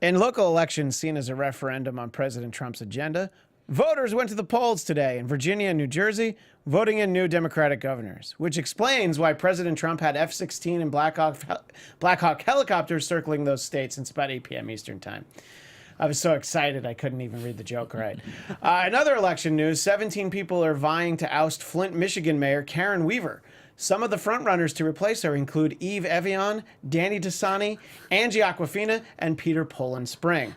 In local elections seen as a referendum on President Trump's agenda, voters went to the polls today in Virginia and New Jersey, voting in new Democratic governors, which explains why President Trump had F-16 and Black Hawk helicopters circling those states since about 8 p.m. Eastern time. I was so excited I couldn't even read the joke right. In other election news, 17 people are vying to oust Flint, Michigan Mayor Karen Weaver. Some of the frontrunners to replace her include Eve Evian, Danny Dasani, Angie Aquafina, and Peter Poland Spring.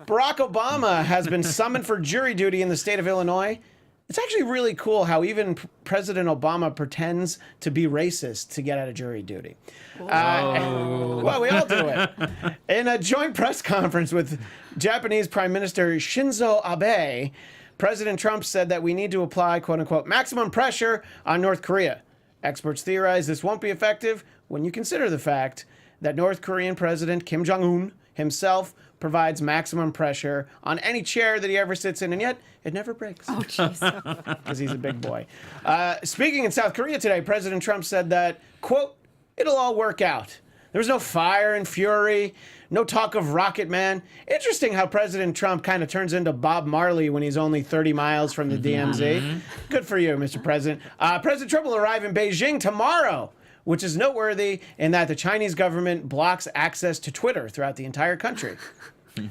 Barack Obama has been summoned for jury duty in the state of Illinois. It's actually really cool how even President Obama pretends to be racist to get out of jury duty. Well, we all do it. In a joint press conference with Japanese Prime Minister Shinzo Abe, President Trump said that we need to apply, quote unquote, maximum pressure on North Korea. Experts theorize this won't be effective when you consider the fact that North Korean President Kim Jong-un himself provides maximum pressure on any chair that he ever sits in, and yet it never breaks. Oh, jeez. Because he's a big boy. Speaking in South Korea today, President Trump said that, quote, it'll all work out. There was no fire and fury, no talk of Rocket Man. Interesting how President Trump kind of turns into Bob Marley when he's only 30 miles from the DMZ. Good for you, Mr. President. President Trump will arrive in Beijing tomorrow, which is noteworthy in that the Chinese government blocks access to Twitter throughout the entire country.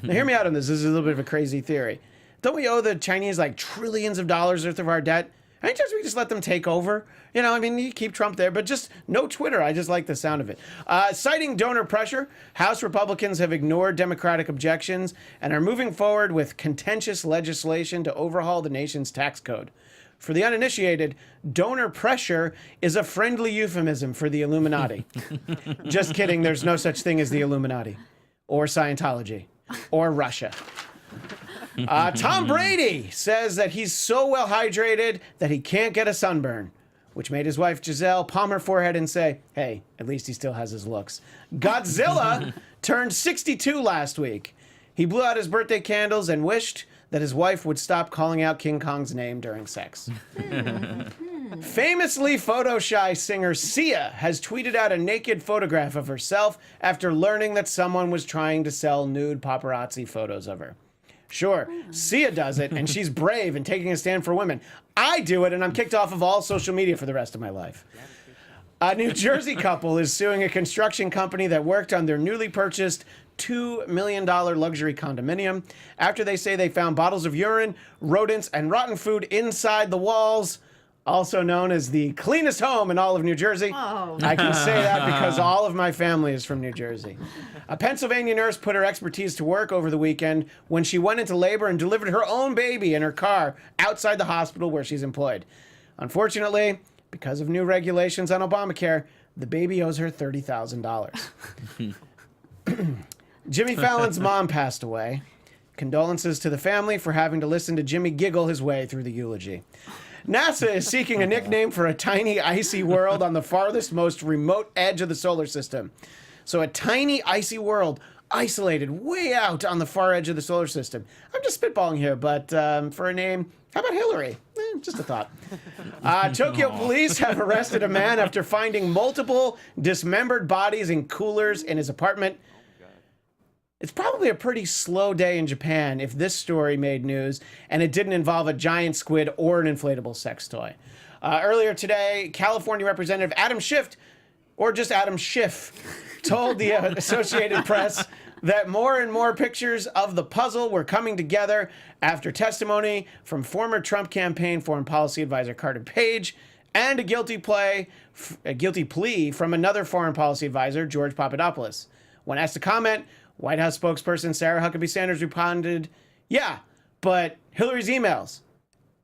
Now, hear me out on this. This is a little bit of a crazy theory. Don't we owe the Chinese like trillions of dollars worth of our debt? Any chance we just let them take over? You know, I mean, you keep Trump there, but just no Twitter. I just like the sound of it. Citing donor pressure, House Republicans have ignored Democratic objections and are moving forward with contentious legislation to overhaul the nation's tax code. For the uninitiated, donor pressure is a friendly euphemism for the Illuminati. Just kidding, there's no such thing as the Illuminati, or Scientology, or Russia. Tom Brady says that he's so well hydrated that he can't get a sunburn, which made his wife Giselle palm her forehead and say, hey, at least he still has his looks. Godzilla turned 62 last week. He blew out his birthday candles and wished that his wife would stop calling out King Kong's name during sex. Famously photo-shy singer Sia has tweeted out a naked photograph of herself after learning that someone was trying to sell nude paparazzi photos of her. Sure, Sia does it, and she's brave and taking a stand for women. I do it, and I'm kicked off of all social media for the rest of my life. A New Jersey couple is suing a construction company that worked on their newly purchased $2 million luxury condominium after they say they found bottles of urine, rodents, and rotten food inside the walls, also known as the cleanest home in all of New Jersey. Oh. I can say that because all of my family is from New Jersey. A Pennsylvania nurse put her expertise to work over the weekend when she went into labor and delivered her own baby in her car outside the hospital where she's employed. Unfortunately, because of new regulations on Obamacare, the baby owes her $30,000. Jimmy Fallon's mom passed away. Condolences to the family for having to listen to Jimmy giggle his way through the eulogy. NASA is seeking a nickname for a tiny icy world on the farthest, most remote edge of the solar system. So a tiny icy world isolated way out on the far edge of the solar system. I'm just spitballing here, but for a name, how about Hillary? Just a thought. Tokyo police have arrested a man after finding multiple dismembered bodies in coolers in his apartment. It's probably a pretty slow day in Japan if this story made news and it didn't involve a giant squid or an inflatable sex toy. Earlier today, California Representative Adam Schiff, or just Adam Schiff, told the Associated Press that more and more pictures of the puzzle were coming together after testimony from former Trump campaign foreign policy advisor Carter Page and a guilty plea from another foreign policy advisor, George Papadopoulos. When asked to comment, White House spokesperson Sarah Huckabee Sanders responded, yeah, but Hillary's emails.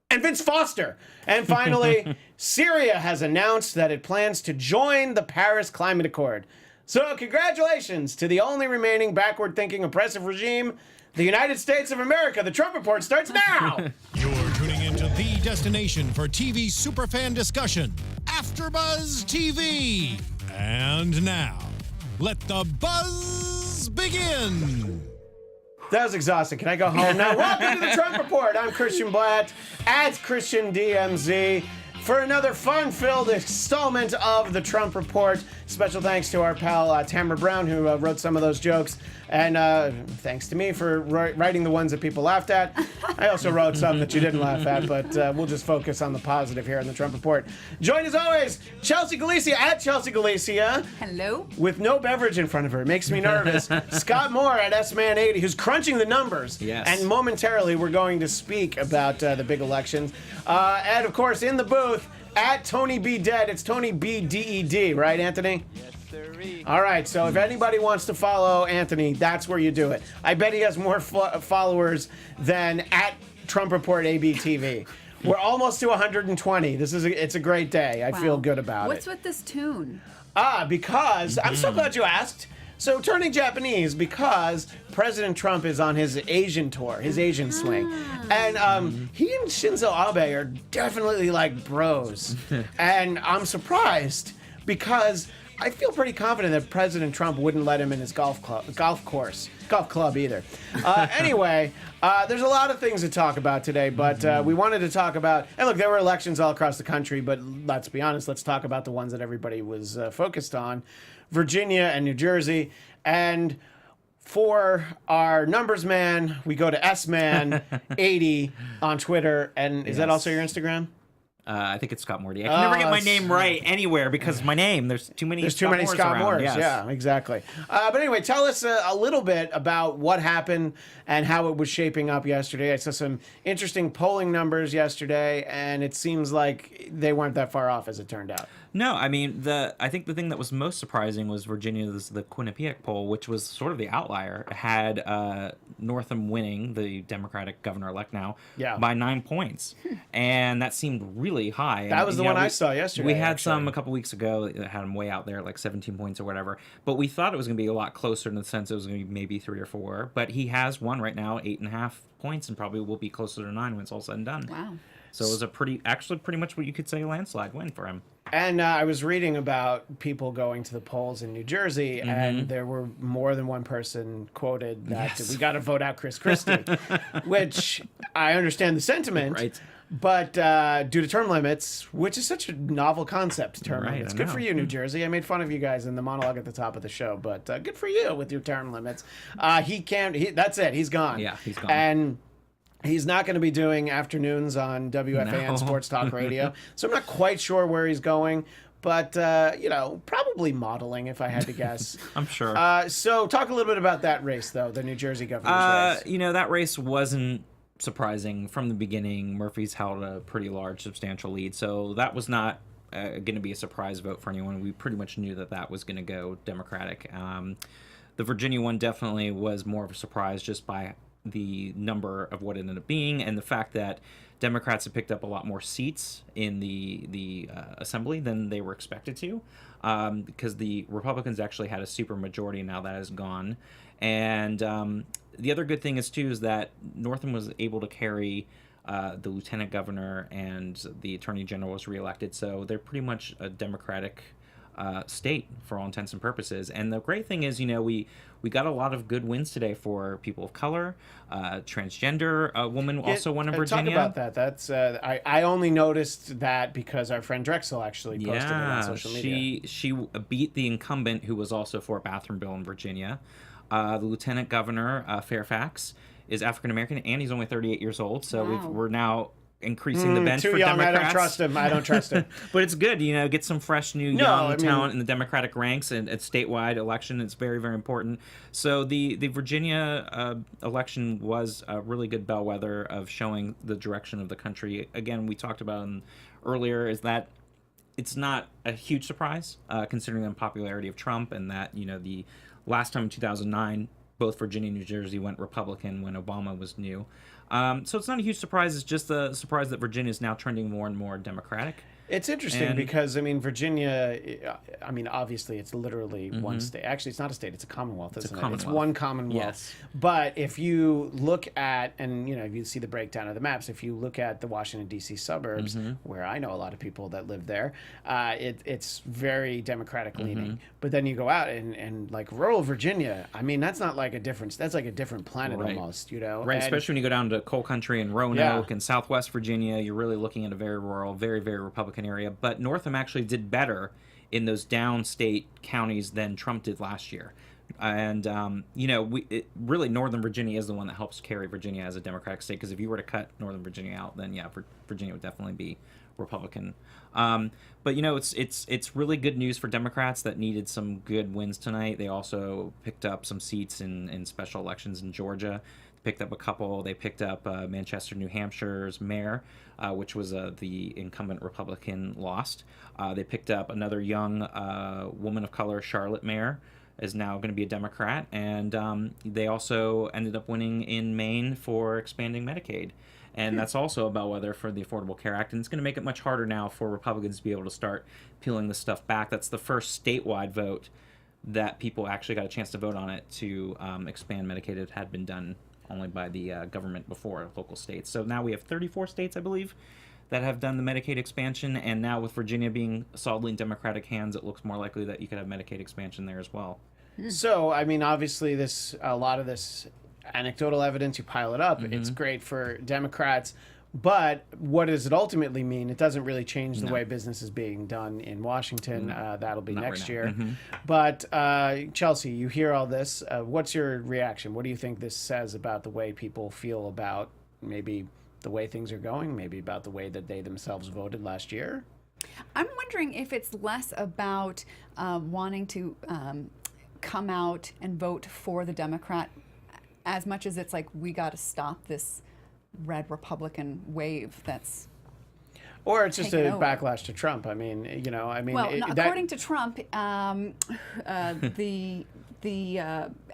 And Vince Foster. And finally, Syria has announced that it plans to join the Paris Climate Accord. So congratulations to the only remaining backward-thinking oppressive regime, the United States of America. The Trump Report starts now. You're tuning into the destination for TV superfan discussion, AFTERBUZZ TV. And now, let the buzz begin. That was exhausting. Can I go home now? Welcome to the Trump Report. I'm Christian Bladt at Christian DMZ. for another fun-filled installment of the Trump Report. Special thanks to our pal Tamra Brown, who wrote some of those jokes, and thanks to me for writing the ones that people laughed at. I also wrote some that you didn't laugh at, but we'll just focus on the positive here in the Trump Report. Joined as always, Chelsea Galicia at Chelsea Galicia. Hello. With no beverage in front of her. It makes me nervous. Scott Moore at S-Man80, who's crunching the numbers. Yes. And momentarily, we're going to speak about the big elections. And, of course, in the booth, at Tony B. Dead, it's Tony B. D-E-D, right, Anthony? Yes, sirree. All right, so if anybody wants to follow Anthony, that's where you do it. I bet he has more followers than at Trump Report ABTV. We're almost to 120. It's a great day. I feel good about What's it. with this tune? Because I'm so glad you asked. So turning Japanese because President Trump is on his Asian tour, his Asian swing. And he and Shinzo Abe are definitely like bros. And I'm surprised because I feel pretty confident that President Trump wouldn't let him in his golf club either. Anyway, there's a lot of things to talk about today, but we wanted to talk about, and look, there were elections all across the country, but let's be honest, let's talk about the ones that everybody was focused on, Virginia and New Jersey. And for our numbers man, we go to S-Man80 on Twitter. And is that also your Instagram? I think it's Scott Morty. I can never get my name right anywhere because my name, there's too many Scott Moores. Yes. Yeah, exactly. But anyway, tell us a little bit about what happened and how it was shaping up yesterday. I saw some interesting polling numbers yesterday, and it seems like they weren't that far off as it turned out. No, I mean, I think the thing that was most surprising was Virginia's the Quinnipiac poll, which was sort of the outlier. It had Northam winning, the Democratic governor-elect now, by 9 points. And that seemed really high. That was the one I saw yesterday. We had some a couple weeks ago that had him way out there, like 17 points or whatever. But we thought it was going to be a lot closer in the sense it was going to be maybe 3 or 4. But he has won right now 8.5 points and probably will be closer to 9 when it's all said and done. Wow. So it was pretty much what you could say a landslide win for him. And I was reading about people going to the polls in New Jersey, and there were more than one person quoted that we got to vote out Chris Christie, which I understand the sentiment. Right. But due to term limits, which is such a novel concept, term limits. Good for you, New Jersey. I made fun of you guys in the monologue at the top of the show, but good for you with your term limits. That's it. He's gone. Yeah, he's gone. And he's not going to be doing afternoons on WFAN Sports Talk Radio, so I'm not quite sure where he's going, but, probably modeling if I had to guess. I'm sure. So talk a little bit about that race, though, the New Jersey governor's race. That race wasn't surprising from the beginning. Murphy's held a pretty large, substantial lead, so that was not going to be a surprise vote for anyone. We pretty much knew that was going to go Democratic. The Virginia one definitely was more of a surprise just by the number of what it ended up being and the fact that Democrats have picked up a lot more seats in the assembly than they were expected to, because the Republicans actually had a super majority. Now that is gone. And the other good thing is that Northam was able to carry the lieutenant governor, and the attorney general was reelected, so they're pretty much a Democratic state for all intents and purposes. And the great thing is, we got a lot of good wins today for people of color. Transgender woman also won in Virginia. Talk about that. That's I only noticed that because our friend Drexel actually posted it on social media. She beat the incumbent, who was also for a bathroom bill in Virginia. The lieutenant governor, Fairfax, is African American, and he's only 38 years old. So we're now increasing the bench too for young. Democrats. I don't trust him. But it's good, get some fresh new young talent in the Democratic ranks, and at statewide election, it's very, very important. So the Virginia election was a really good bellwether of showing the direction of the country. Again, we talked about earlier is that it's not a huge surprise considering the unpopularity of Trump, and that the last time in 2009 both Virginia and New Jersey went Republican when Obama was new. So it's not a huge surprise. It's just a surprise that Virginia is now trending more and more Democratic. It's interesting because, Virginia, obviously it's literally one state. Actually, it's not a state. It's a commonwealth, isn't it? It's one commonwealth. Yes. But if you look at, and, if you see the breakdown of the maps, if you look at the Washington, D.C. suburbs, where I know a lot of people that live there, it's very Democratic leaning. But then you go out and like rural Virginia, that's not like a difference. That's like a different planet almost, Right, and, especially when you go down to coal country and Roanoke and Southwest Virginia, you're really looking at a very rural, very, very Republican Republican area, but Northam actually did better in those downstate counties than Trump did last year. And, really Northern Virginia is the one that helps carry Virginia as a Democratic state, because if you were to cut Northern Virginia out, then, yeah, Virginia would definitely be Republican. But, it's really good news for Democrats that needed some good wins tonight. They also picked up some seats in special elections in Georgia. Picked up a couple. They picked up Manchester, New Hampshire's mayor, which was the incumbent Republican lost. They picked up another young woman of color, Charlotte mayor, is now going to be a Democrat. And they also ended up winning in Maine for expanding Medicaid. And that's also a bellwether for the Affordable Care Act. And it's going to make it much harder now for Republicans to be able to start peeling this stuff back. That's the first statewide vote that people actually got a chance to vote on it to expand Medicaid. It had been done only by the government before, local states. So now we have 34 states, I believe, that have done the Medicaid expansion. And now with Virginia being solidly in Democratic hands, it looks more likely that you could have Medicaid expansion there as well. So, I mean, obviously, a lot of this anecdotal evidence, you pile it up, it's great for Democrats. But what does it ultimately mean? It doesn't really change the way business is being done in Washington. That'll be next year. But Chelsea, you hear all this. What's your reaction? What do you think this says about the way people feel about maybe the way things are going, maybe about the way that they themselves voted last year? I'm wondering if it's less about wanting to come out and vote for the Democrat as much as it's like, we got to stop this red Republican wave that's, or it's just a taken over. backlash to Trump. I mean, well, according to Trump, the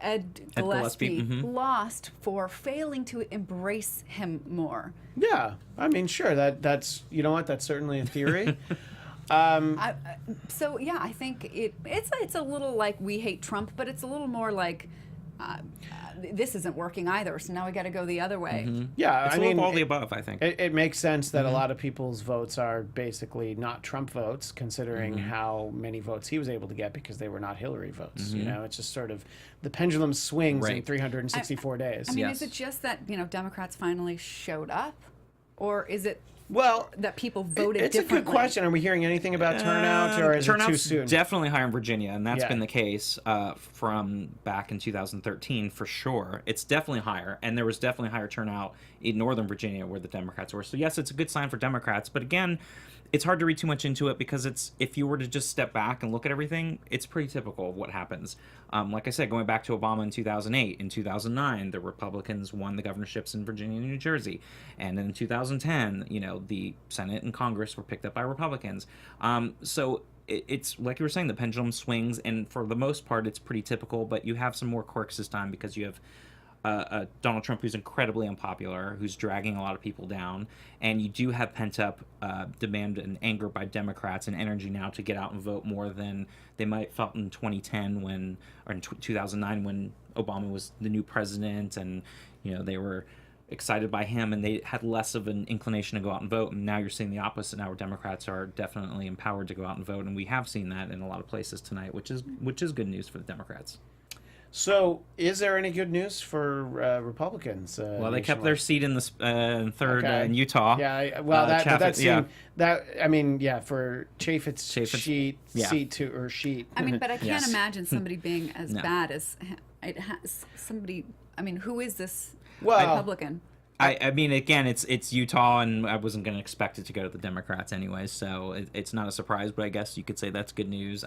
Ed Gillespie lost for failing to embrace him more. Yeah, I mean, sure, that's that's certainly a theory. So yeah, I think it's a little like we hate Trump, but it's a little more like this isn't working either, so now we got to go the other way. Yeah, It's a little all the above, I think. It makes sense that a lot of people's votes are basically not Trump votes, considering how many votes he was able to get because they were not Hillary votes. It's just sort of the pendulum swings in 364 days. I mean, is it just that Democrats finally showed up, or is it well that people voted it's differently? a good question. Are we hearing anything about turnout, or is it too soon? Definitely higher in Virginia, and that's been the case from back in 2013 for sure. It's definitely higher, and there was definitely higher turnout in Northern Virginia where the Democrats were. So yes, it's a good sign for Democrats, but again, it's hard to read too much into it because if you were to just step back and look at everything, it's pretty typical of what happens. Like I said, going back to Obama in 2008, in 2009, the Republicans won the governorships in Virginia and New Jersey. And in 2010, the Senate and Congress were picked up by Republicans. So it's like you were saying, the pendulum swings, and for the most part, it's pretty typical, but you have some more quirks this time because you have Donald Trump, who's incredibly unpopular, who's dragging a lot of people down, and you do have pent-up demand and anger by Democrats and energy now to get out and vote more than they might felt in 2010 or in 2009 when Obama was the new president, and they were excited by him and they had less of an inclination to go out and vote. And now you're seeing the opposite. Now where Democrats are definitely empowered to go out and vote, and we have seen that in a lot of places tonight, which is good news for the Democrats. So, is there any good news for Republicans? Well, they kept their seat in the third in Utah. Yeah, for Chaffetz's sheet, seat to or sheet. I mean, but I can't imagine somebody being as bad as it has. Somebody, I mean, who is this Republican? I mean, again, it's Utah, and I wasn't going to expect it to go to the Democrats anyway, so it's not a surprise. But I guess you could say that's good news.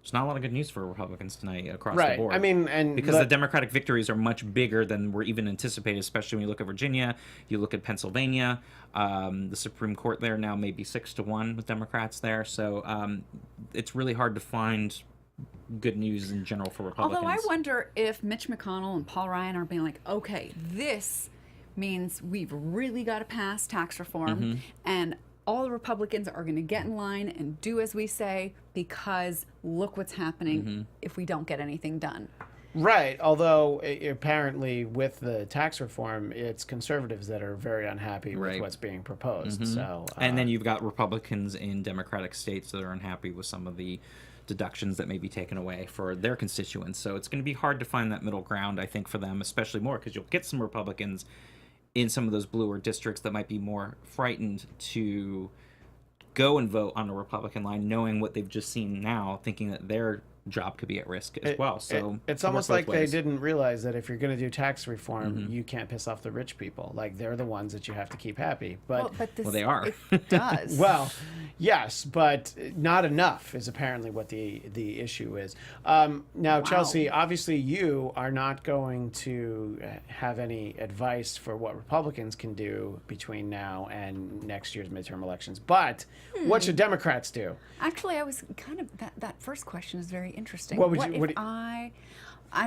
There's not a lot of good news for Republicans tonight across the board. I mean, because the Democratic victories are much bigger than were even anticipated, especially when you look at Virginia, you look at Pennsylvania. The Supreme Court there now may be 6-1 with Democrats there. So it's really hard to find good news in general for Republicans. Although I wonder if Mitch McConnell and Paul Ryan are being like, okay, this means we've really got to pass tax reform, and all the Republicans are going to get in line and do as we say, because look what's happening if we don't get anything done. Right, although apparently with the tax reform, it's conservatives that are very unhappy with what's being proposed. So, and then you've got Republicans in Democratic states that are unhappy with some of the deductions that may be taken away for their constituents. So it's going to be hard to find that middle ground, I think, for them, especially more because you'll get some Republicans in some of those bluer districts that might be more frightened to go and vote on the Republican line, knowing what they've just seen now, thinking that their job could be at risk as well. So it's almost like they didn't realize that if you're going to do tax reform, you can't piss off the rich people. Like, they're the ones that you have to keep happy. But this, well, they are. It does. well, yes, but not enough is apparently what the issue is. Now, Chelsea, obviously you are not going to have any advice for what Republicans can do between now and next year's midterm elections. But what should Democrats do? Actually, I was kind of that first question is very interesting. What would I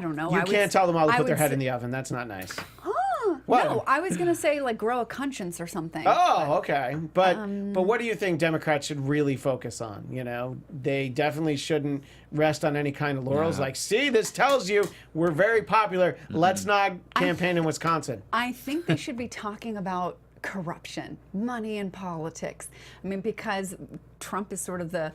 don't know. You can't tell them all to put their head in the oven. That's not nice. What? No, I was gonna say like grow a conscience or something. Oh, okay. But what do you think Democrats should really focus on? You know, they definitely shouldn't rest on any kind of laurels. Like, see, this tells you we're very popular. Let's not campaign in Wisconsin. I think they should be talking about corruption, money in politics. I mean, because Trump is sort of the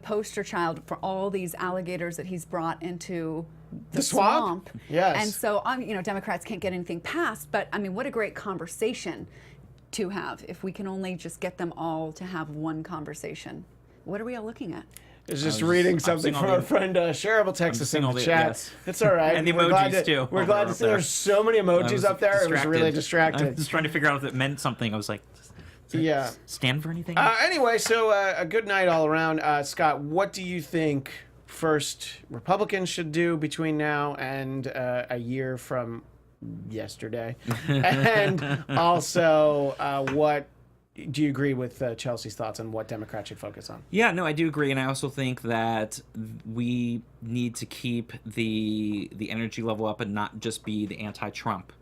poster child for all these alligators that he's brought into the swamp. Yes. And so, you know, Democrats can't get anything passed. But I mean, what a great conversation to have if we can only just get them all to have one conversation. What are we all looking at? I was just reading something from our friend Cheryl will text us in the chat. Yes. It's all right. And the emojis too. We're glad to see there's so many emojis up there. It was really distracted. I was trying to figure out if it meant something. I was like, yeah. Stand for anything? Anyway, so a good night all around. Scott, what do you think first Republicans should do between now and a year from yesterday? And also, what do you agree with Chelsea's thoughts on what Democrats should focus on? Yeah, no, I do agree, and I also think that we need to keep the energy level up and not just be the anti-Trump.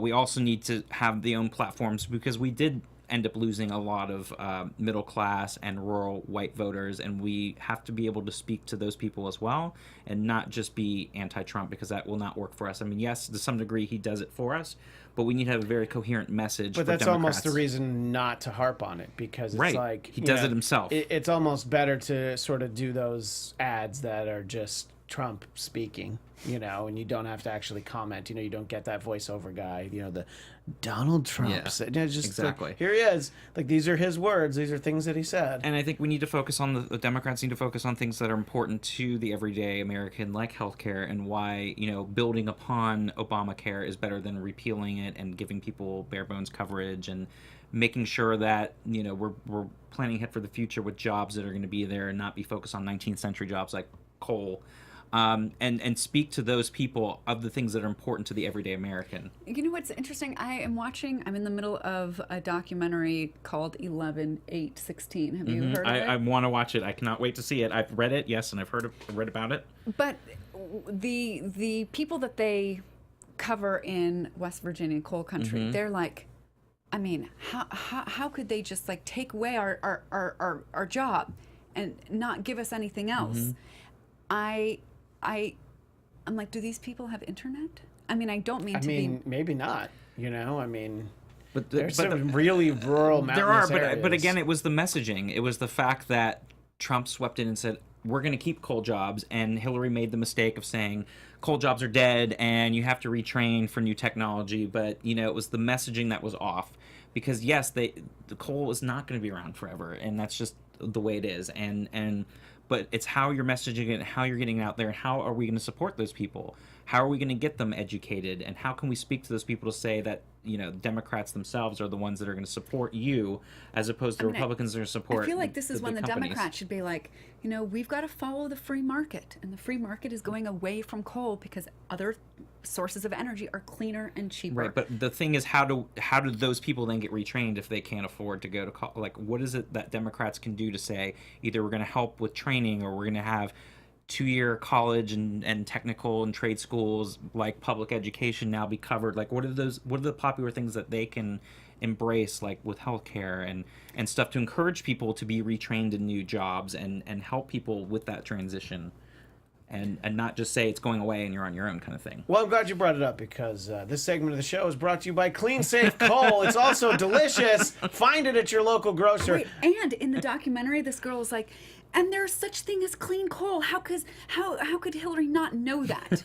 We also need to have the own platforms because we did end up losing a lot of middle class and rural white voters, and we have to be able to speak to those people as well and not just be anti-Trump, because that will not work for us. I mean, yes, to some degree he does it for us, but we need to have a very coherent message. But that's Democrats. almost the reason not to harp on it, because it's like he does it himself. It's almost better to sort of do those ads that are just Trump speaking, you know, and you don't have to actually comment. You know, you don't get that voiceover guy, you know, the Donald Trump. Yeah, said, you know, just exactly. Like, here he is. Like, these are his words. These are things that he said. And I think we need to focus on the Democrats need to focus on things that are important to the everyday American, like healthcare, and why, you know, building upon Obamacare is better than repealing it and giving people bare bones coverage, and making sure that, you know, we're planning ahead for the future with jobs that are going to be there and not be focused on 19th century jobs like coal. And speak to those people of the things that are important to the everyday American. You know what's interesting? I'm in the middle of a documentary called 11/8/16. Have you heard of it? I want to watch it. I cannot wait to see it. I've read it, yes, and I've read about it. But the people that they cover in West Virginia coal country, they're like, I mean, how could they just like take away our job and not give us anything else? I'm like, do these people have internet? I mean, I don't mean to be... maybe not, you know, I mean... But there's some really rural mountainous areas. But again, it was the messaging. It was the fact that Trump swept in and said, we're going to keep coal jobs, and Hillary made the mistake of saying coal jobs are dead and you have to retrain for new technology. But, you know, it was the messaging that was off. Because, yes, the coal is not going to be around forever, and that's just the way it is. But it's how you're messaging it, how you're getting out there, and how are we going to support those people? How are we going to get them educated? And how can we speak to those people to say that, you know, Democrats themselves are the ones that are going to support you, as opposed to Republicans that are going to support I feel like this is when the companies. Democrats should be like, you know, we've got to follow the free market. And the free market is going away from coal because other sources of energy are cleaner and cheaper. Right, but the thing is, how do those people then get retrained if they can't afford to go to college? Like, what is it that Democrats can do to say either we're going to help with training, or we're going to have 2-year college and technical and trade schools like public education now be covered? Like, what are the popular things that they can embrace, like with healthcare and stuff, to encourage people to be retrained in new jobs and help people with that transition? And not just say it's going away and you're on your own kind of thing. Well, I'm glad you brought it up, because this segment of the show is brought to you by Clean Safe Coal. It's also delicious. Find it at your local grocer. Wait, and in the documentary, this girl is like, and there's such thing as clean coal. How could Hillary not know that?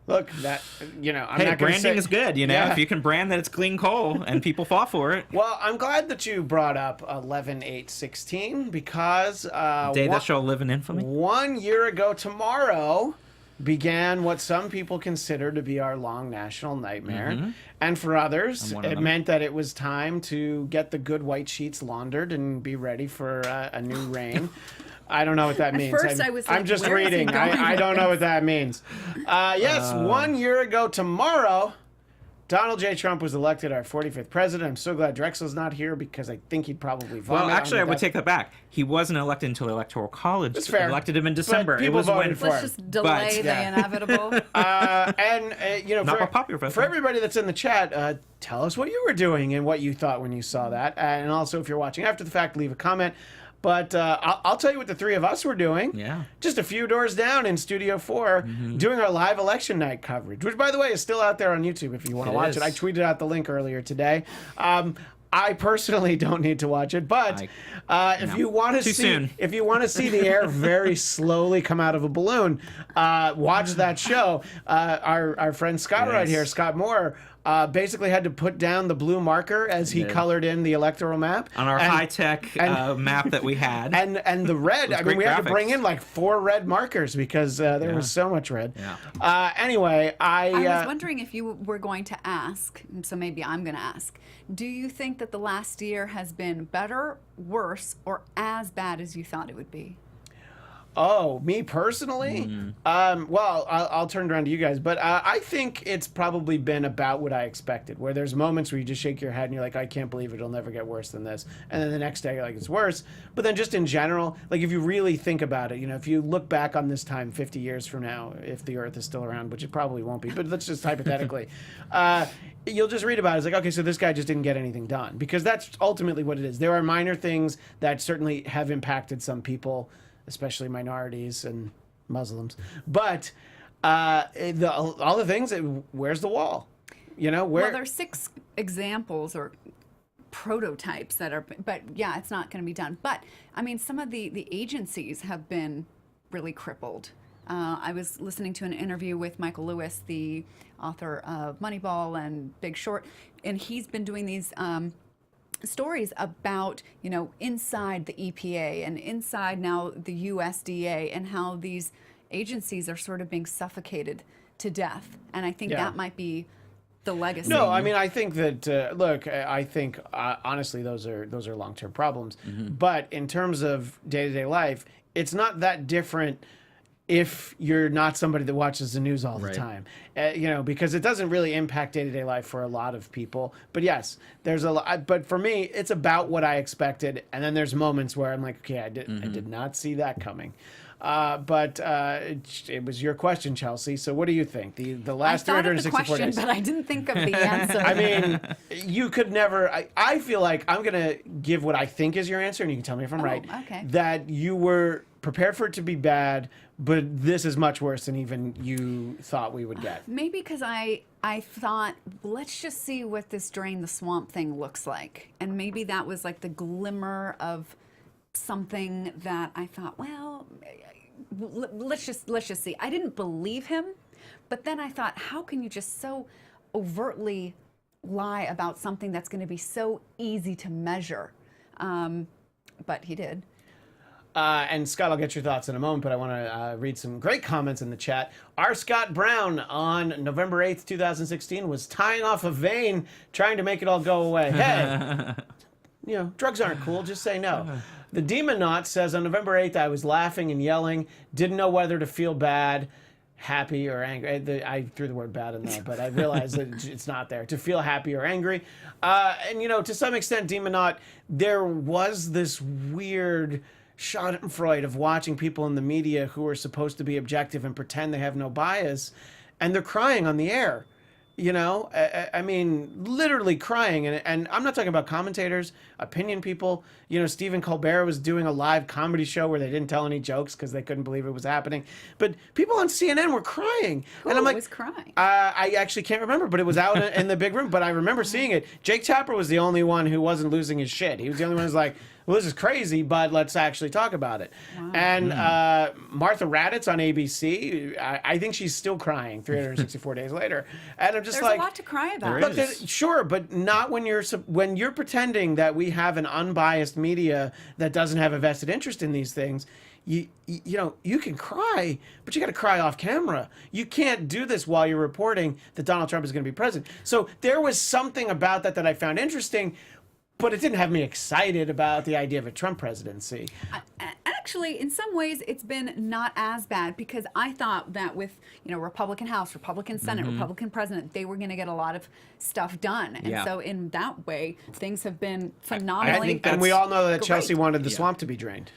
Look, that, I'm Hey, not going to branding say... is good, Yeah. If you can brand that it's clean coal and people fall for it. Well, I'm glad that you brought up 11/8/16 because Day that shall live in infamy. 1 year ago tomorrow began what some people consider to be our long national nightmare. And for others, one of it them. meant that it was time to get the good white sheets laundered and be ready for a new reign. I don't know what that means. first I was I'm like, just where is he reading. going I with don't know what that means. Yes, 1 year ago tomorrow, Donald J. Trump was elected our 45th president. I'm so glad Drexel's not here because I think he'd probably vomit. Well, actually, I on would that. take that back. He wasn't elected until the Electoral College. That's fair. Elected him in But December. people It was voted when for Let's him. just delay the yeah. inevitable. Not for, a popular vote. for everybody that's in the chat, tell us what you were doing and what you thought when you saw that. And also, if you're watching after the fact, leave a comment. But I'll tell you what the three of us were doing. Yeah. Just a few doors down in Studio 4, doing our live election night coverage, which, by the way, is still out there on YouTube if you want to watch is. it. I tweeted out the link earlier today. I personally don't need to watch it, but if you want to Too see, soon. if you want to see the air very slowly come out of a balloon, watch that show. Our friend Scott right here, Scott Moore, basically had to put down the blue marker as he colored in the electoral map on our And- high-tech map that we had. and the red. I mean, great we had to graphics. bring in like 4 red markers because there was so much red. Yeah. Anyway, I was wondering if you were going to ask, so maybe I'm going to ask, do you think that the last year has been better, worse, or as bad as you thought it would be? Oh, me personally? Well, I'll turn it around to you guys, but I think it's probably been about what I expected, where there's moments where you just shake your head and you're like, I can't believe it'll never get worse than this. And then the next day, you're like, it's worse. But then just in general, like if you really think about it, if you look back on this time 50 years from now, if the Earth is still around, which it probably won't be, but let's just hypothetically, you'll just read about it. It's like, okay, so this guy just didn't get anything done. Because that's ultimately what it is. There are minor things that certainly have impacted some people, especially minorities and Muslims. But all the things, where's the wall? Well, there's 6 examples or prototypes that are, but yeah, it's not going to be done. But I mean, some of the agencies have been really crippled. I was listening to an interview with Michael Lewis, the author of Moneyball and Big Short, and he's been doing these stories about, inside the EPA and inside now the USDA and how these agencies are sort of being suffocated to death. And I think that might be the legacy. No, I mean, I think that, look, I think, honestly, those are long-term problems. But in terms of day-to-day life, it's not that different if you're not somebody that watches the news all the time, because it doesn't really impact day-to-day life for a lot of people. But yes, there's a lot. But for me, it's about what I expected, and then there's moments where I'm like, okay, I did not see that coming. But it was your question, Chelsea. So what do you think? The last I thought of the 364 question, days. but I didn't think of the answer. I mean, you could never. I feel like I'm gonna give what I think is your answer, and you can tell me if I'm right. Okay. That you were prepared for it to be bad, but this is much worse than even you thought we would get. Maybe because I thought, let's just see what this drain the swamp thing looks like. And maybe that was like the glimmer of something that I thought, well, let's just see. I didn't believe him, but then I thought, how can you just so overtly lie about something that's going to be so easy to measure? But he did. And Scott, I'll get your thoughts in a moment, but I want to read some great comments in the chat. R. Scott Brown on November 8th, 2016 was tying off a vein, trying to make it all go away. Hey, drugs aren't cool, just say no. The Demon Knot says on November 8th, I was laughing and yelling, didn't know whether to feel bad, happy, or angry. I threw the word bad in there, but I realized that it's not there. To feel happy or angry. And, to some extent, Demon Knot, there was this weird schadenfreude of watching people in the media who are supposed to be objective and pretend they have no bias, and they're crying on the air. I mean, literally crying. And I'm not talking about commentators, opinion people. Stephen Colbert was doing a live comedy show where they didn't tell any jokes because they couldn't believe it was happening. But people on CNN were crying. Who and I'm like, was crying? I actually can't remember, but it was out in the big room. But I remember seeing it. Jake Tapper was the only one who wasn't losing his shit. He was the only one who was like, well, this is crazy, but let's actually talk about it. Wow. And Martha Raddatz on ABC, I think she's still crying 364 days later. And I'm just There's a lot to cry about. Look, sure, but not when you're pretending that we have an unbiased media that doesn't have a vested interest in these things. You know, you can cry, but you got to cry off camera. You can't do this while you're reporting that Donald Trump is going to be president. So there was something about that I found interesting, but it didn't have me excited about the idea of a Trump presidency. Actually, in some ways, it's been not as bad because I thought that with, you know, Republican House, Republican Senate, Republican President, they were going to get a lot of stuff done. And so in that way, things have been phenomenally and we all know that Chelsea wanted the swamp to be drained.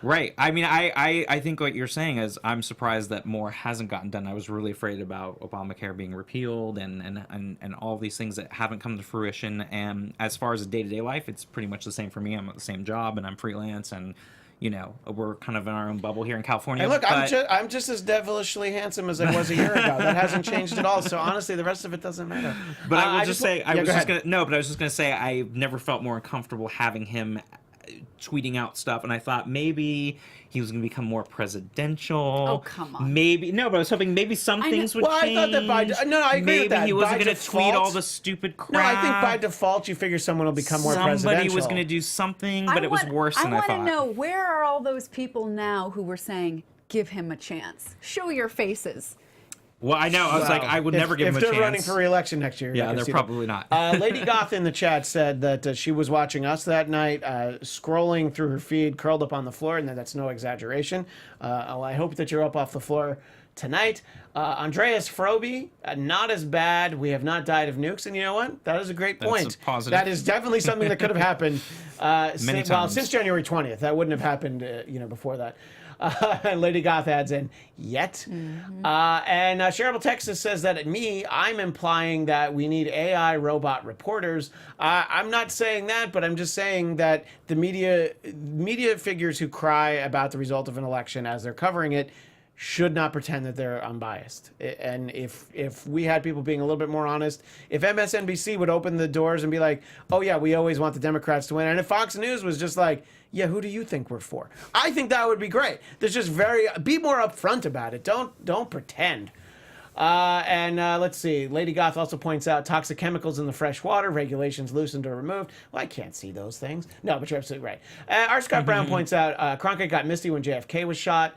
Right. I mean, I think what you're saying is I'm surprised that more hasn't gotten done. I was really afraid about Obamacare being repealed and all these things that haven't come to fruition. And as far as day-to-day life, it's pretty much the same for me. I'm at the same job and I'm freelance and, you know, we're kind of in our own bubble here in California. And look, I'm just as devilishly handsome as I was a year ago. That hasn't changed at all. So honestly, the rest of it doesn't matter. But I will just say, I was just going to say I've never felt more uncomfortable having him tweeting out stuff, and I thought maybe he was going to become more presidential. Oh, come on. Maybe but I was hoping maybe some things would change. I thought that I agree with that. Maybe he wasn't going to tweet all the stupid crap. No, I think by default you figure someone will become more presidential. Somebody was going to do something, but it was worse than I thought. I want to know, where are all those people now who were saying, give him a chance? Show your faces. Well, I know. I was like, I would never give him a chance. If they're running for re-election next year. Yeah, they're probably not. Lady Goth in the chat said that she was watching us that night, scrolling through her feed, curled up on the floor, and that's no exaggeration. I hope that you're up off the floor tonight. Andreas Froby, not as bad. We have not died of nukes. And you know what? That is a great point. That's a positive. That is definitely something that could have happened Many times. since January 20th. That wouldn't have happened before that. And Lady Goth adds in, yet. And Shareable Texas says that I'm implying that we need AI robot reporters. I'm not saying that, but I'm just saying that the media figures who cry about the result of an election as they're covering it should not pretend that they're unbiased. And if we had people being a little bit more honest, if MSNBC would open the doors and be like, oh yeah, we always want the Democrats to win, and if Fox News was just like, yeah, who do you think we're for? I think that would be great. There's just be more upfront about it. Don't pretend. Let's see. Lady Goth also points out toxic chemicals in the fresh water, regulations loosened or removed. Well, I can't see those things. No, but you're absolutely right. R. Scott Brown points out Cronkite got misty when JFK was shot.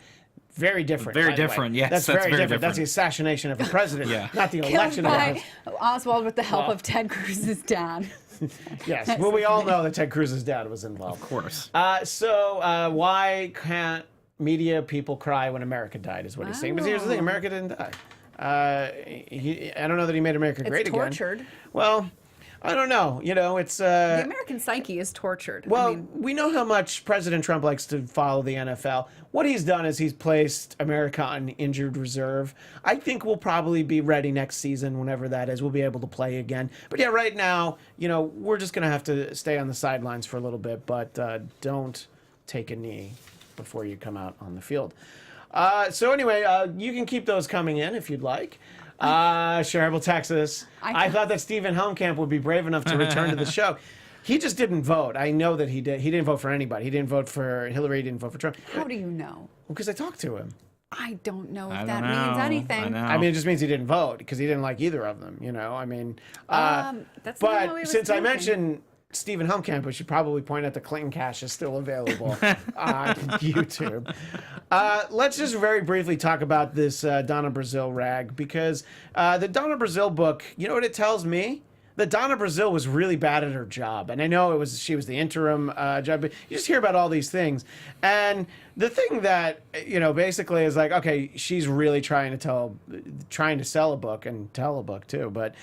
Very different. Very different, yes. That's very different. That's the assassination of a president, not the election of a president. Oswald with the help of Ted Cruz's dad. Yes, well, we all know that Ted Cruz's dad was involved. Of course. So why can't media people cry when America died is what he's saying. But here's the thing, America didn't die. I don't know that he made America great again. It's tortured. Well, I don't know. You know, it's... the American psyche is tortured. Well, we know how much President Trump likes to follow the NFL. What he's done is he's placed America on injured reserve. I think we'll probably be ready next season, whenever that is. We'll be able to play again. But yeah, right now, you know, we're just going to have to stay on the sidelines for a little bit. But don't take a knee before you come out on the field. So anyway, you can keep those coming in if you'd like. Shareable Texas. I thought that Stephen Helmkamp would be brave enough to return to the show. He just didn't vote. I know that he did. He didn't vote for anybody. He didn't vote for Hillary. He didn't vote for Trump. How do you know? Well, because I talked to him. I don't know if that means anything. I mean, it just means he didn't vote because he didn't like either of them. You know, I mean. That's not how he was since I thinking. mentioned Stephen Helmkamp, we should probably point out that Clinton Cash is still available on YouTube. Let's just very briefly talk about this Donna Brazile rag, because the Donna Brazile book, you know what it tells me? That Donna Brazile was really bad at her job. And I know she was the interim job, but you just hear about all these things. And the thing that, you know, basically is like, okay, she's really trying to sell a book and tell a book too. But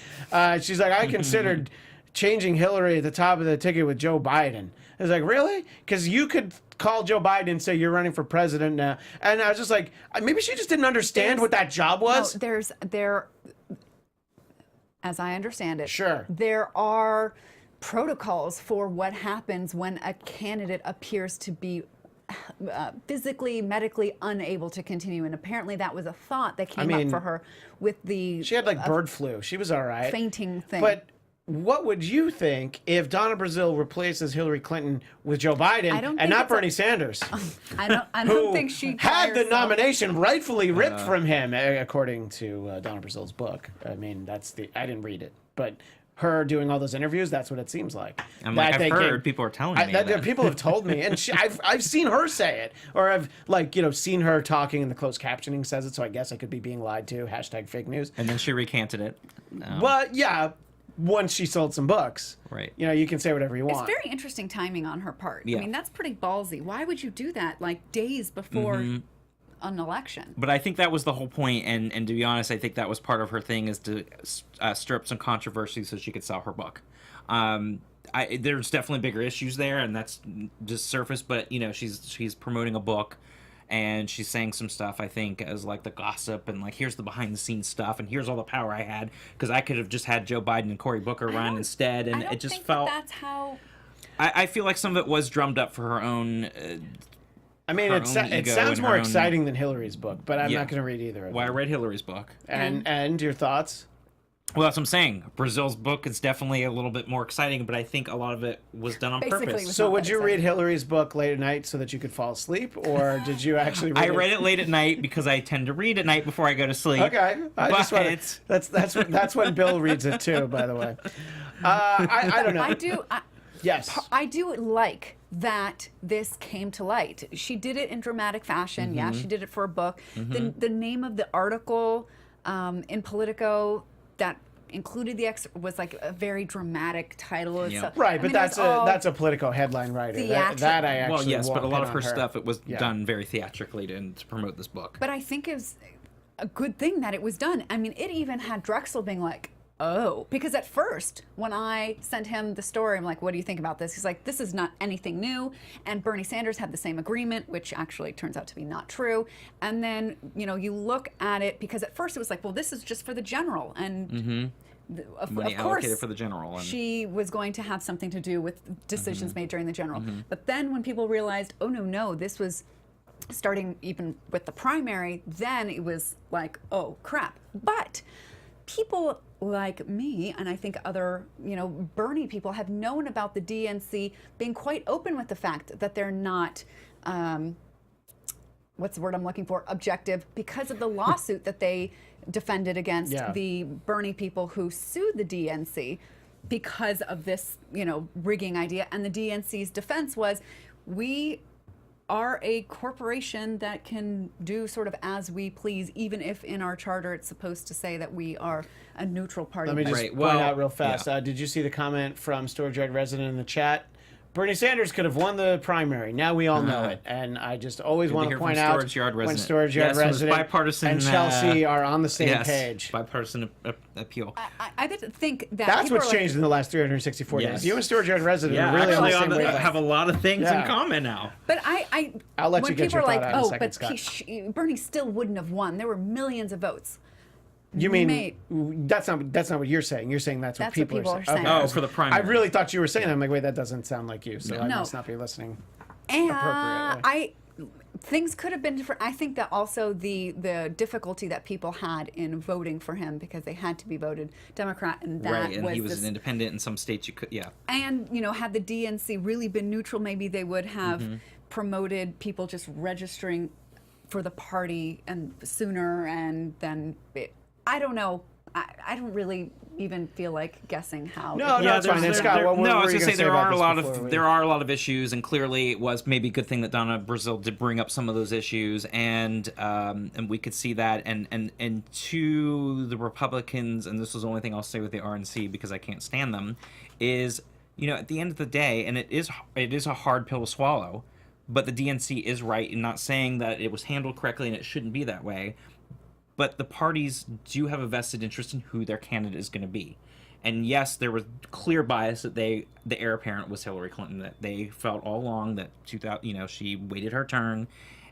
she's like, I considered changing Hillary at the top of the ticket with Joe Biden. I was like, really? Because you could call Joe Biden and say, you're running for president now. And I was just like, maybe she just didn't understand what that job was. No, there, as I understand it, sure, there are protocols for what happens when a candidate appears to be physically, medically unable to continue. And apparently that was a thought that came up for her with the... She had like bird flu. She was all right. Fainting thing. But what would you think if Donna Brazile replaces Hillary Clinton with Joe Biden I don't and think not it's a- Bernie Sanders? I don't who think she had the herself. nomination rightfully ripped from him, according to Donna Brazile's book. I mean, I didn't read it, but her doing all those interviews, that's what it seems like. I'm like, I've heard people are telling me that. People have told me, and I've seen her say it, or I've seen her talking, and the closed captioning says it. So I guess I could be being lied to. #fake news. And then she recanted it. Well, yeah. Once she sold some books, Right. You can say whatever you want. It's very interesting timing on her part. Yeah. I mean, that's pretty ballsy. Why would you do that like days before an election? But I think that was the whole point, and to be honest, I think that was part of her thing, is to stir up some controversy so she could sell her book. There's definitely bigger issues there, and that's just surface. But she's promoting a book, and she's saying some stuff, I think, as like the gossip and like, here's the behind the scenes stuff, and here's all the power I had because I could have just had Joe Biden and Cory Booker run instead, and it just felt. That's how. I feel like some of it was drummed up for her own. I mean, it sounds more exciting than Hillary's book, but I'm not going to read either of them. Well, I read Hillary's book. And your thoughts? Well, that's what I'm saying. Brazile's book is definitely a little bit more exciting, but I think a lot of it was done on Basically, purpose. it was So not would that you read exciting. Hillary's book late at night so that you could fall asleep, or did you actually read I read it late at night because I tend to read at night before I go to sleep. Okay. That's when Bill reads it too, by the way. I don't know. Yes. I do like that this came to light. She did it in dramatic fashion. Yeah, she did it for a book. The name of the article in Politico that included the was like a very dramatic title. Yeah. Right, but that's a Politico headline writer. That I actually Well, yes, but a lot of her her. stuff, it was done very theatrically to promote this book. But I think it was a good thing that it was done. I mean, it even had Drexel being like, oh, because at first, when I sent him the story, I'm like, what do you think about this? He's like, this is not anything new. And Bernie Sanders had the same agreement, which actually turns out to be not true. And then, you look at it, because at first it was like, well, this is just for the general. And of Money course, allocated for the general. And she was going to have something to do with decisions made during the general. But then when people realized, oh, no, this was starting even with the primary, then it was like, oh, crap. But people like me, and I think other, Bernie people have known about the DNC being quite open with the fact that they're not, what's the word I'm looking for, objective, because of the lawsuit that they defended against the Bernie people who sued the DNC because of this, rigging idea. And the DNC's defense was, we are a corporation that can do sort of as we please, even if in our charter it's supposed to say that we are a neutral party. Let me just point out real fast. Did you see the comment from Storage Yard Resident in the chat? Bernie Sanders could have won the primary. Now we all know it. And I just always want to point out when Storage Yard Resident bipartisan, and Chelsea are on the same page. Bipartisan appeal. I didn't think that. That's what's changed in the last 364 days. You and Storage Yard Resident are really on the same wavelength. Have a lot of things in common now. But I'll let when you get people your are thought like, out in a oh, second, but Bernie still wouldn't have won. There were millions of votes. You mean that's not what you're saying? You're saying that's what people are saying. Okay. Oh, for the primary. I really thought you were saying that. I'm like, wait, that doesn't sound like you. So I No. must not be listening And appropriately. things could have been different. I think that also the difficulty that people had in voting for him, because they had to be voted Democrat, and that Right, and was he was an independent in some states. You could, And had the DNC really been neutral, maybe they would have promoted people just registering for the party and sooner, and then I don't know. I don't really even feel like guessing how. No, it's fine. And Scott, what I was going to say there are a lot of issues, and clearly it was maybe a good thing that Donna Brazile did bring up some of those issues, and we could see that. And to the Republicans, and this is the only thing I'll say with the RNC because I can't stand them, is at the end of the day, and it is a hard pill to swallow, but the DNC is right in not saying that it was handled correctly and it shouldn't be that way. But the parties do have a vested interest in who their candidate is going to be. And yes, there was clear bias that the heir apparent was Hillary Clinton, that they felt all along that she waited her turn,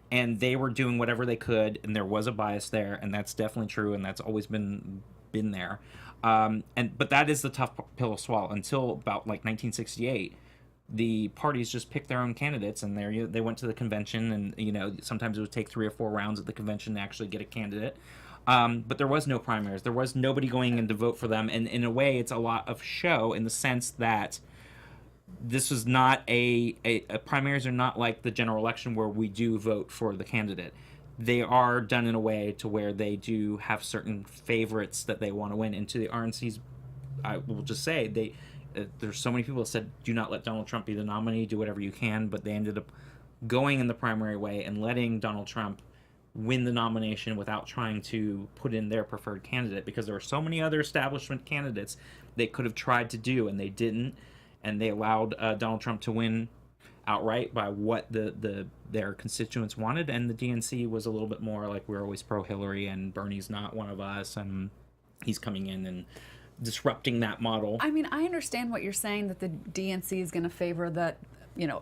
and they were doing whatever they could, and there was a bias there, and that's definitely true, and that's always been there. But that is the tough pill to swallow. Until about like 1968, the parties just picked their own candidates, and they went to the convention, and sometimes it would take 3 or 4 rounds at the convention to actually get a candidate. But there was no primaries. There was nobody going in to vote for them. And in a way, it's a lot of show in the sense that this was not a primaries are not like the general election where we do vote for the candidate. They are done in a way to where they do have certain favorites that they want to win. And to the RNC's, I will just say, there's so many people that said, do not let Donald Trump be the nominee, do whatever you can, but they ended up going in the primary way and letting Donald Trump win the nomination without trying to put in their preferred candidate, because there were so many other establishment candidates they could have tried to do, and they didn't, and they allowed Donald Trump to win outright by what their constituents wanted. And the DNC was a little bit more like, we're always pro-Hillary, and Bernie's not one of us, and he's coming in and disrupting that model. I mean, I understand what you're saying, that the DNC is going to favor that,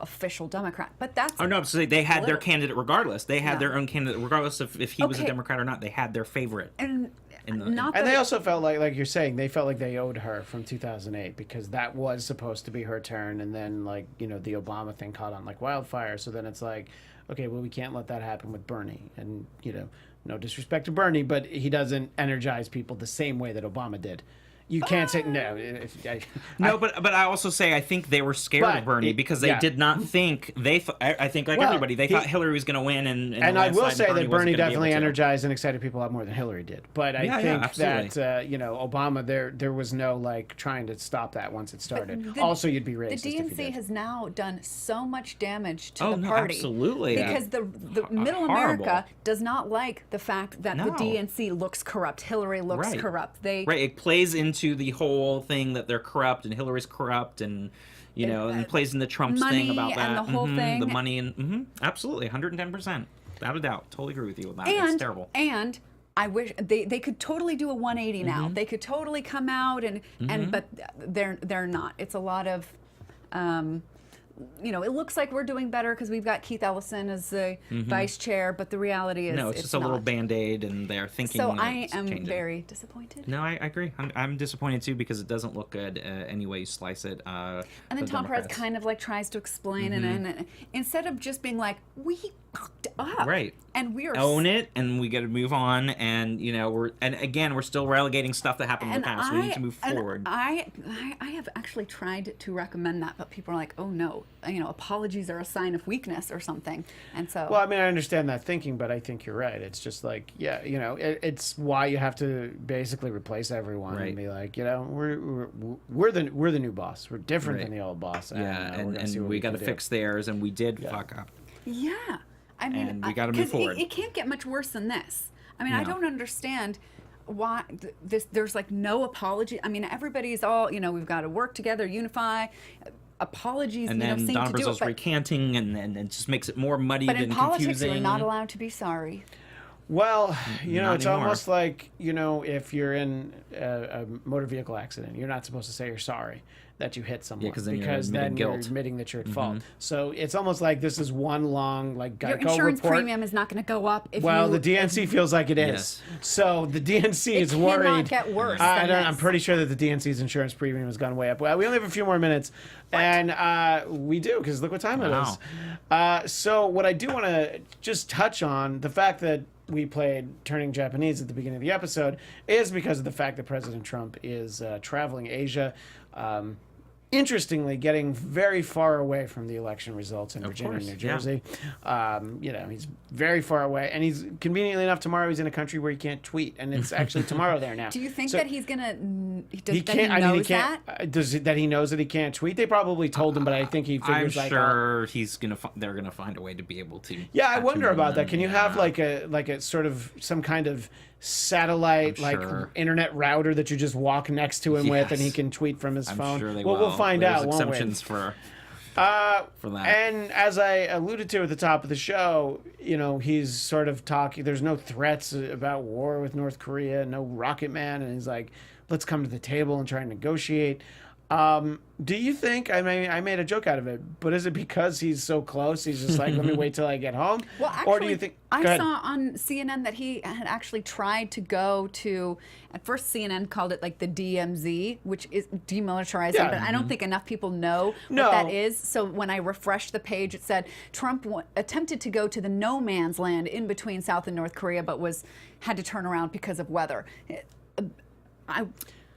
official Democrat, but that's... Oh, no, so they had their candidate regardless. They had their own candidate regardless of if he was a Democrat or not. They had their favorite. And and they also felt like you're saying, they felt like they owed her from 2008, because that was supposed to be her turn, and then, the Obama thing caught on like wildfire, so then it's like, okay, well, we can't let that happen with Bernie, and, no disrespect to Bernie, but he doesn't energize people the same way that Obama did. You can't say no. But I also say I think they were scared of Bernie because they did not think I think everybody they thought Hillary was going to win, and I will say that Bernie definitely energized and excited people a lot more than Hillary did. But I think that Obama there was no trying to stop that once it started. Also, you'd be racist. The DNC has now done so much damage to the party. Absolutely, because the middle America does not like the fact that the DNC looks corrupt. Hillary looks corrupt. It plays into the whole thing that they're corrupt and Hillary's corrupt, and and plays in the Trump thing about that, and the whole thing, the money, and absolutely 110%, without a doubt, totally agree with you with that. It's terrible. And I wish they could totally do a 180 now. They could totally come out and but they're not. It's a lot of it looks like we're doing better because we've got Keith Ellison as the vice chair, but the reality is it's just a little Band-Aid, and they're thinking. So I am very disappointed. No, I agree. I'm disappointed too, because it doesn't look good any way you slice it. And then Tom Perez kind of tries to explain, and instead of just being like, we fucked up, right? And we are own it, and we got to move on, and we're still relegating stuff that happened in the past. We need to move forward. I have actually tried to recommend that, but people are like, oh no, apologies are a sign of weakness or something, and so. Well, I mean, I understand that thinking, but I think you're right. It's just like, it's why you have to basically replace everyone and be like, we're the new boss. We're different than the old boss. And we got to fix theirs, and we did fuck up. Yeah. I mean, and we got to move forward. It can't get much worse than this. I mean, I don't understand why there's no apology. I mean, everybody's all, we've got to work together, unify. Apologies, and then seem Don to do Brazil's it, recanting, and it just makes it more muddied and confusing. But in politics, you're not allowed to be sorry. Well, it's anymore. almost like, if you're in a motor vehicle accident, you're not supposed to say you're sorry that you hit someone, because then you're admitting that you're at fault. So it's almost like this is one long Geico your insurance report. Premium is not going to go up. If the DNC feels like it is. Yes. So the DNC is worried. It cannot get worse. I'm pretty sure that the DNC's insurance premium has gone way up. Well, we only have a few more minutes, and we do, because look what time it is. So what I do want to just touch on, the fact that we played Turning Japanese at the beginning of the episode, is because of the fact that President Trump is traveling Asia. Interestingly, getting very far away from the election results in Virginia and New Jersey. He's very far away, and he's conveniently enough tomorrow he's in a country where he can't tweet, and it's actually tomorrow there now. Do you think that he's gonna? He can't. I mean, he can't. That he knows that he can't tweet? They probably told him, but I think he figures I'm sure he's gonna. They're gonna find a way to be able to. Yeah, I wonder about that. Can you have like a sort of some kind of satellite internet router that you just walk next to him with, and he can tweet from his phone? Sure they will. We'll find out. Won't we? For that. And as I alluded to at the top of the show, he's sort of talking. There's no threats about war with North Korea, no Rocket Man, and he's like, let's come to the table and try and negotiate. Do you think, I made a joke out of it, but is it because he's so close, he's just like, let me wait till I get home? Well, actually, or do you think, I go ahead. saw on CNN that he had actually tried to go to, at first CNN called it like the DMZ, which is demilitarizing, Yeah. but I don't think enough people know No. what that is. So when I refreshed the page, it said Trump attempted to go to the no man's land in between South and North Korea, but had to turn around because of weather.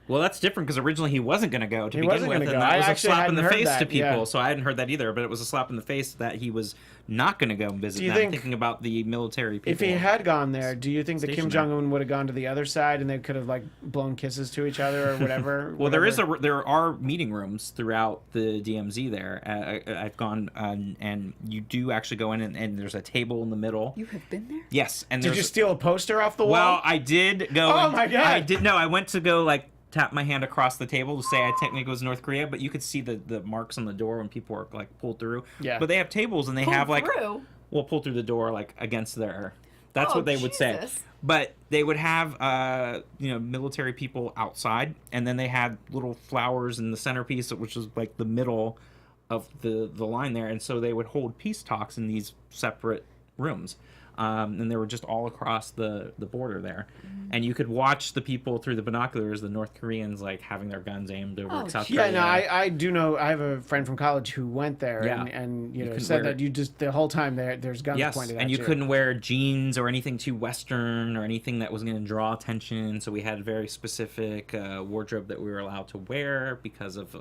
Well, that's different because originally he wasn't going to go to begin wasn't with, gonna and go. that I was a actually slap in the hadn't heard face to that, people. yeah. So I hadn't heard that either, but it was a slap in the face that he was not going to go and visit Do you them, think thinking about the military people. If he had gone there, do you think that Kim stationed there. Jong-un would have gone to the other side and they could have like blown kisses to each other or whatever? Well, whatever? there are meeting rooms throughout the DMZ there. I've gone and you do actually go in and there's a table in the middle. You have been there? Yes, and Did there's you steal a poster off the wall? Well, I did go. Oh, my God. I did. No, I went to go like tap my hand across the table to say I technically was North Korea, but you could see the marks on the door when people were like pulled through. Yeah. But they have tables and they Pulled have like through? pull through the door like against their. That's Oh, what they would say. Jesus. But they would have military people outside, and then they had little flowers in the centerpiece, which was like the middle of the line there, and so they would hold peace talks in these separate rooms. And they were just all across the border there, and you could watch the people through the binoculars, the North Koreans like having their guns aimed over Oh, South geez. Korea. Yeah, no, I do know. I have a friend from college who went there Yeah. and You couldn't said wear- that you just the whole time there's guns Yes, pointed at and you. you couldn't wear jeans or anything too Western or anything that was going to draw attention. So we had a very specific wardrobe that we were allowed to wear because of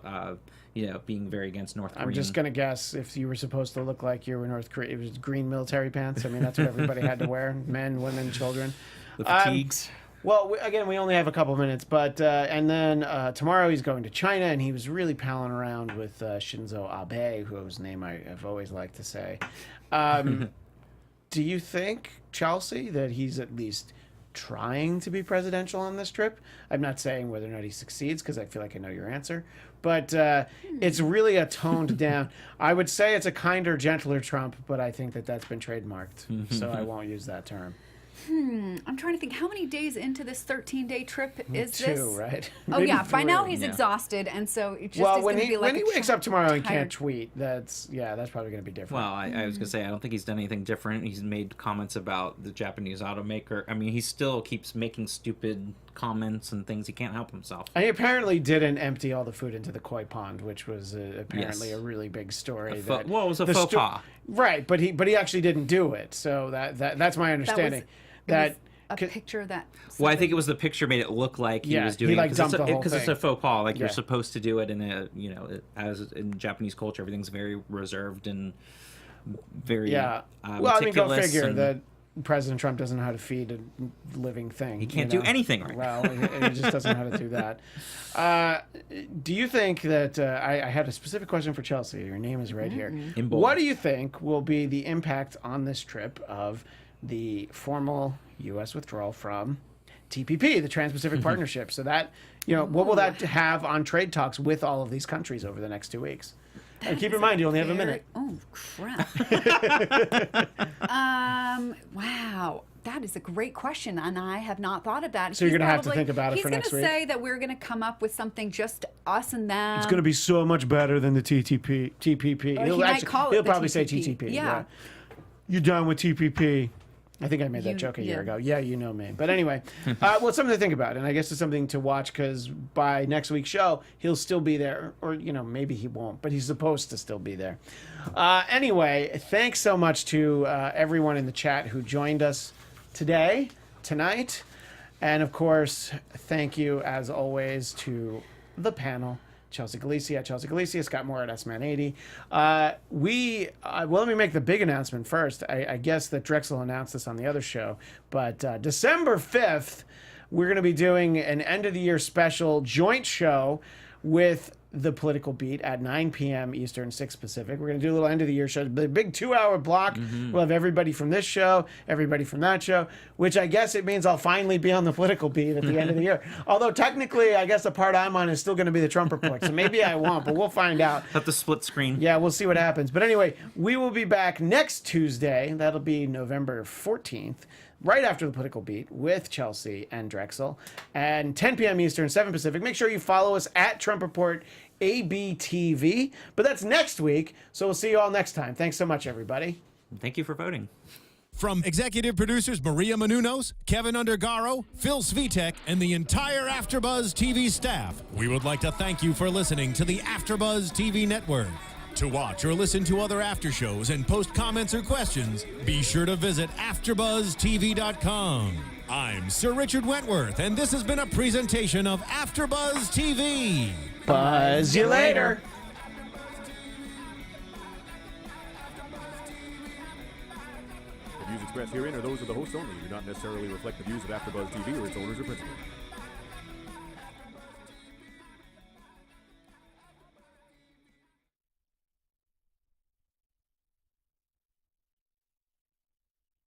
being very against North Korean. I'm just gonna guess if you were supposed to look like you were North Korea, it was green military pants. I mean, that's what everybody had to wear: men, women, children. the fatigues. Well, again, we only have a couple minutes, but and then tomorrow he's going to China, and he was really palling around with Shinzo Abe, whose name I've always liked to say. Do you think, Chelsea, that he's at least trying to be presidential on this trip? I'm not saying whether or not he succeeds, because I feel like I know your answer, but it's really a toned down. I would say it's a kinder, gentler Trump, but I think that that's been trademarked, so I won't use that term. I'm trying to think, how many days into this 13-day trip is this? 2, right? Oh, Maybe yeah. By now 3. he's Yeah. exhausted, and so it just Well, is when going to he be like when he wakes up tomorrow and can't tired- tweet, that's probably going to be different. Well, I was going to say, I don't think he's done anything different. He's made comments about the Japanese automaker. I mean, he still keeps making stupid comments and things. He can't help himself. And he apparently didn't empty all the food into the koi pond, which was apparently Yes. a really big story. Well, it was a the faux pas. Right, but he actually didn't do it. So that's my understanding. It was a picture that. Well, I think it was the picture made it look like he Yeah, was he, doing like, it dumped the whole because it's thing. a faux pas. Like Yeah. you're supposed to do it in a as in Japanese culture, everything's very reserved and very Yeah. Well, I mean, go meticulous figure and- that President Trump doesn't know how to feed a living thing. He can't do anything right. Well, he just doesn't know how to do that. Do you think that I had a specific question for Chelsea? Your name is right here. In bold. What do you think will be the impact on this trip of the formal U.S. withdrawal from TPP, the Trans-Pacific Partnership? So that, what will that have on trade talks with all of these countries over the next 2 weeks? And keep in mind, you only have a minute. Oh, crap. Wow. That is a great question, and I have not thought of that. So you're gonna have to think about it for next He's week? going to say that we're going to come up with something just us and them. It's going to be so much better than the TPP. Or he might call it He'll the probably say TPP. TTP. Yeah. You're done with TPP. I think I made that joke a year ago. Yeah, you know me. But anyway, well, it's something to think about, and I guess it's something to watch because by next week's show, he'll still be there, or maybe he won't, but he's supposed to still be there. Anyway, thanks so much to everyone in the chat who joined us tonight, and of course, thank you as always to the panel. Chelsea Galicia at Chelsea Galicia, Scott Moore at SMan80. Well, let me make the big announcement first. I guess that Drexel announced this on the other show, but December 5th, we're going to be doing an end-of-the-year special joint show with The Political Beat at 9 p.m. Eastern, 6 Pacific. We're going to do a little end-of-the-year show, the big 2-hour block. We'll have everybody from this show, everybody from that show, which I guess it means I'll finally be on The Political Beat at the end of the year. Although technically, I guess the part I'm on is still going to be the Trump Report, so maybe I won't, but we'll find out. Have the split screen. Yeah, we'll see what happens. But anyway, we will be back next Tuesday. That'll be November 14th. Right after the Political Beat with Chelsea and Drexel, and 10 p.m. Eastern, 7 Pacific. Make sure you follow us at Trump Report ABTV. But that's next week, so we'll see you all next time. Thanks so much, everybody. Thank you for voting. From executive producers Maria Menounos, Kevin Undergaro, Phil Svitek, and the entire AfterBuzz TV staff, we would like to thank you for listening to the AfterBuzz TV network. To watch or listen to other after shows and post comments or questions, be sure to visit AfterBuzzTV.com. I'm Sir Richard Wentworth, and this has been a presentation of AfterBuzz TV. Buzz you later. The views expressed herein are those of the hosts only and do not necessarily reflect the views of AfterBuzz TV or its owners or principals.